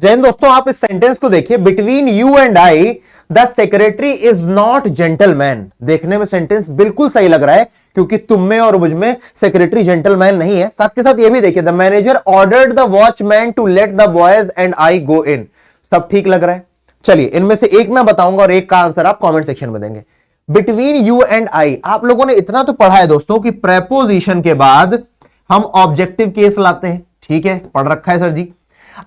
जय हिंद दोस्तों, आप इस सेंटेंस को देखिए, between you and I the secretary is not gentleman. देखने में सेंटेंस बिल्कुल सही लग रहा है क्योंकि तुम में और मुझ में सेक्रेटरी जेंटलमैन नहीं है। साथ के साथ ये भी देखिए, the manager ordered the watchman to let the boys and I go in. सब ठीक लग रहा है। चलिए इनमें से एक मैं बताऊंगा और एक का आंसर आप कमेंट सेक्शन में देंगे। बिटवीन यू एंड आई, आप लोगों ने इतना तो पढ़ा है दोस्तों कि प्रेपोजिशन के बाद हम ऑब्जेक्टिव केस लाते हैं। ठीक है, पढ़ रखा है सर जी।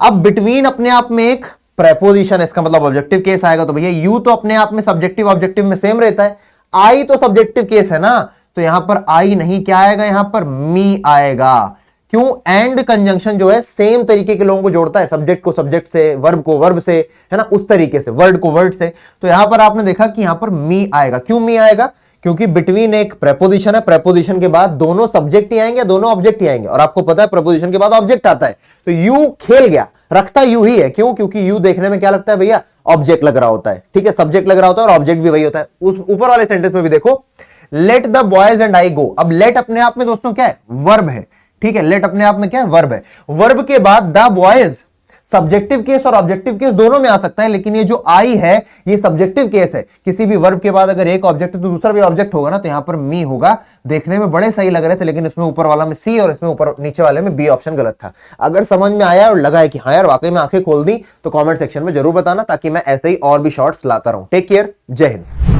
अब बिटवीन अपने आप में एक प्रेपोजिशन, इसका मतलब ऑब्जेक्टिव केस आएगा। तो भैया यू तो अपने आप में सब्जेक्टिव ऑब्जेक्टिव में सेम रहता है, आई तो सब्जेक्टिव केस है ना, तो यहां पर आई नहीं, क्या आएगा यहां पर मी आएगा। क्यों? एंड कंजंक्शन जो है सेम तरीके के लोगों को जोड़ता है, सब्जेक्ट को सब्जेक्ट से, वर्ब को वर्ब से, है ना, उस तरीके से, वर्ड को वर्ड से। तो यहां पर आपने देखा कि यहां पर मी आएगा। क्यों मी आएगा? क्योंकि बिटवीन एक प्रेपोजिशन है, प्रेपोजिशन के बाद दोनों सब्जेक्ट ही आएंगे, दोनों ऑब्जेक्ट ही आएंगे, और आपको पता है प्रेपोजिशन के बाद ऑब्जेक्ट आता है। तो यू खेल गया, रखता यू ही है। क्यों? क्योंकि यू देखने में क्या लगता है भैया, ऑब्जेक्ट लग रहा होता है। ठीक है, सब्जेक्ट लग रहा होता है और ऑब्जेक्ट भी वही होता है। उस ऊपर वाले सेंटेंस में भी देखो, let the boys and I go. अब लेट अपने आप में दोस्तों क्या है? वर्ब है। ठीक है, लेट अपने आप में क्या है? वर्ब है। वर्ब के बाद द बॉयज सब्जेक्टिव केस और ऑब्जेक्टिव केस दोनों में आ सकता है, लेकिन ये जो आई है ये सब्जेक्टिव केस है। किसी भी वर्ब के बाद अगर एक ऑब्जेक्ट है तो दूसरा भी ऑब्जेक्ट होगा ना, तो यहां पर मी होगा। देखने में बड़े सही लग रहे थे, लेकिन इसमें ऊपर वाला में सी और इसमें ऊपर नीचे वाले में बी ऑप्शन गलत था। अगर समझ में आया और लगा है कि हाँ यार वाकई में आंखें खोल दी, तो कमेंट सेक्शन में जरूर बताना, ताकि मैं ऐसे ही और भी शॉर्ट्स लाता रहूं। टेक केयर, जय हिंद।